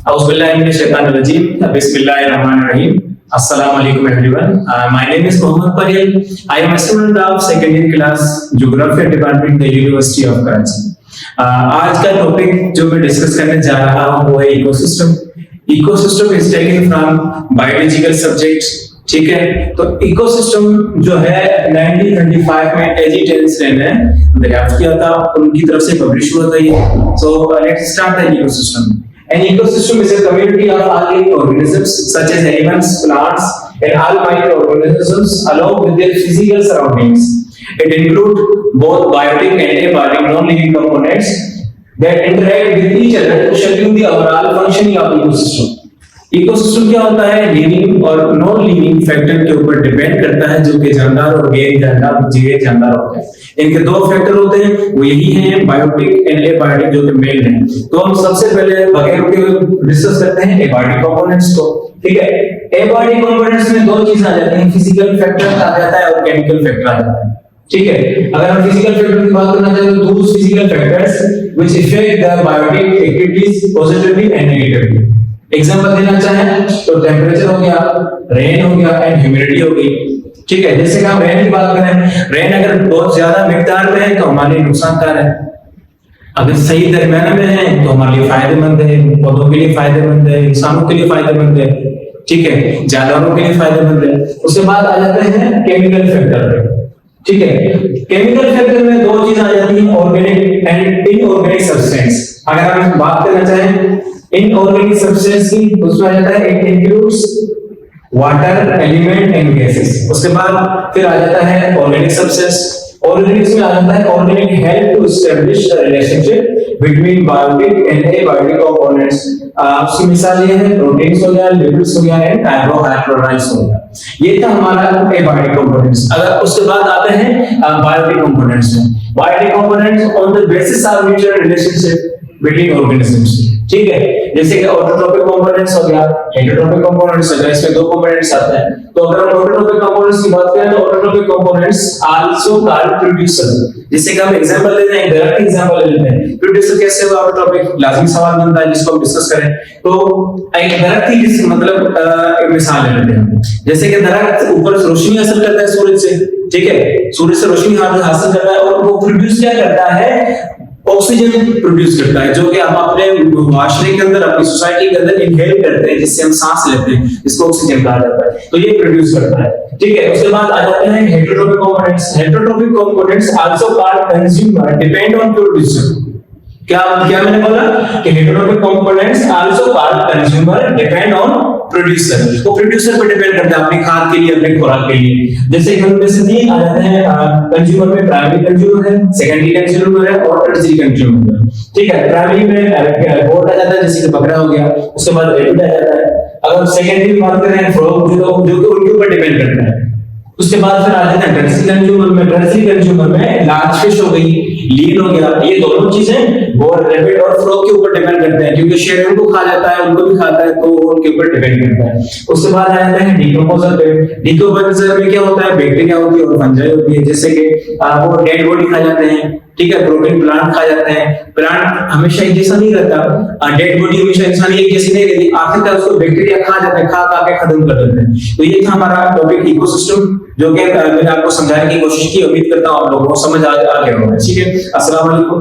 Bismillahirrahmanirrahim. Assalamu alaikum everyone. My name is Mohammad Paril. I am a student of second year class Geography department, the University of Karachi. आज का topic जो मैं discuss करने जा रहा हूँ वो है ecosystem. Ecosystem is taken from biological subject. ठीक है, तो इकोसिस्टम जो है 1925 में एजिटेंस ने दरियाफ्त किया था, उनकी तरफ से पब्लिश हुआ था ये. So let's start the ecosystem. An ecosystem is a community of all living organisms such as animals, plants, and all microorganisms along with their physical surroundings. It includes both biotic and abiotic non-living components that interact with each other to schedule the overall functioning of the ecosystem. Ecosystem क्या होता है? Living और non living factor के ऊपर depend करता है, जो कि जानदार और गैर जानदार होते हैं. इनके दो फैक्टर होते हैं, वो यही हैं बायोटिक एंड एबायोटिक, जो कि मेन है. तो हम सबसे पहले वगैरह के डिस्कस करते हैं एबायोटिक कंपोनेंट्स को. ठीक है, एबायोटिक कंपोनेंट्स में दो चीजें आ जाती हैं, फिजिकल फैक्टर आ जाता है और केमिकल फैक्टर आ जाता है. ठीक है, अगर हम फिजिकल फैक्टर की बात करना चाहें तो those physical factors which affect the biotic activities positively and negatively. Example देना चाहें तो टेम्परेचर हो गया, रेन हो गया एंड ह्यूमिडिटी हो गई. ठीक है, जैसे कि हम रेन की बात करें, रेन अगर बहुत ज्यादा मिकदार में है तो हमारे लिए नुकसानदायक है. अगर सही दरमियान में है तो हमारे लिए फायदेमंद है, पौधों के लिए फायदेमंद है, इंसानों के लिए फायदेमंद है. ठीक है, जानवरों के लिए फायदेमंद है. उसके बाद आ जाते हैं केमिकल फैक्टर. ठीक है, केमिकल फैक्टर में दो चीज आ जाती हैं, ऑर्गेनिक एंड इनऑर्गेनिक सब्सटेंस. अगर हम बात करना चाहें इनऑर्गेनिक सब्सटेंस की, उसमें आ जाता है it includes water, element and gases. उसके बाद फिर आ जाता है ऑर्गेनिक सब्सटेंस. ऑर्गेनिक्स में आ जाता है organic help to establish the relationship between biotic and abiotic components. उसकी मिसाल ये है प्रोटीन्स हो गया, लिपिड्स हो गया एंड कार्बोहाइड्रेट्स हो गया. ये था हमारा एबायोटिक कंपोनेंट्स. अगर उसके बाद आते हैं बायोटिक कंपोनेंट्स में. Biotic components on the basis of mutual relationship between organisms. ठीक है, जैसे कि ऑटोट्रोपिक कंपोनेंट्स हो गया, हेटेरोट्रोपिक कंपोनेंट्स हो गया. इसमें दो कंपोनेंट्स आते हैं. तो अगर हम ऑटोट्रोपिक कंपोनेंट्स की बात करें तो autotrophic components also called producer. जैसे कि हम एग्जांपल लेते हैं, डायरेक्ट एग्जांपल लेते हैं. प्रोड्यूसर कैसे हुआ ऑटोट्रोपिक, लाजमी सवाल बनता है जिसको हम डिस्कस करें. तो एक दरख्त की मतलब एक मिसाल ले लेते हैं. जैसे कि दरख्त ऊपर से रोशनी हासिल करता है सूरज से. ठीक है, सूरज से रोशनी हासिल करता है और वो प्रोड्यूस क्या करता है? ऑक्सीजन प्रोड्यूस करता है, जो कि हम अपने माशरे के अंदर, अपनी सोसाइटी के अंदर इनहेल करते हैं, जिससे हम सांस लेते हैं, जिसको ऑक्सीजन कहा जाता है. तो ये प्रोड्यूस करता है. ठीक है, उसके बाद आ जाते हैं heterotrophic components. Heterotrophic components also called consumer depend on producer. क्या मैंने बोला कि heterotrophic components also called consumer depend on producer. वो प्रोड्यूसर पर डिपेंड करता है अपनी खाद के लिए, अपने खुराक के लिए. जैसे कि हम से तीन आ जाते हैं कंज्यूमर में. प्राइमरी कंज्यूमर है, सेकेंडरी कंज्यूमर है और टर्शियरी कंज्यूमर है. ठीक है, प्राइमरी में गोट आ जाता है, जैसे कि बकरा हो गया. उसके बाद रेबिट आ जाता है. अगर सेकेंडरी की बात करें फ्रॉग, जो उनके ऊपर डिपेंड करता है. उसके बाद फिर आ जाता है टर्शियरी कंज्यूमर में. टर्शियरी कंज्यूमर में लार्ज फिश हो गई, लीन हो गया. ये दोनों चीजें गोट, रैबिट और फ्रॉग के ऊपर डिपेंड करते हैं, क्योंकि शेर उनको खा जाता है, उनको भी खाता है, तो उनके ऊपर डिपेंड करता है. उसके बाद आ जाता है डिकम्पोजर पे. डिकम्पोजर में क्या होता है? बैक्टीरिया होती है और फंजाई होती है. जैसे कि वो डेड बॉडी खा जाते हैं. ठीक है, प्रोटीन प्लांट खा जाते हैं. प्लांट हमेशा एक जैसा नहीं रहता, डेड बॉडी हमेशा इंसान एक जैसी नहीं रहती. आखिरकार उसको बैक्टीरिया खा जाते हैं, खा के खत्म कर देते हैं. तो ये था हमारा टॉपिक इकोसिस्टम, जो कि मैंने आपको समझाने की कोशिश की. उम्मीद करता हूं आप लोगों को समझ आ गया होगा. ठीक है, अस्सलाम वालेकुम.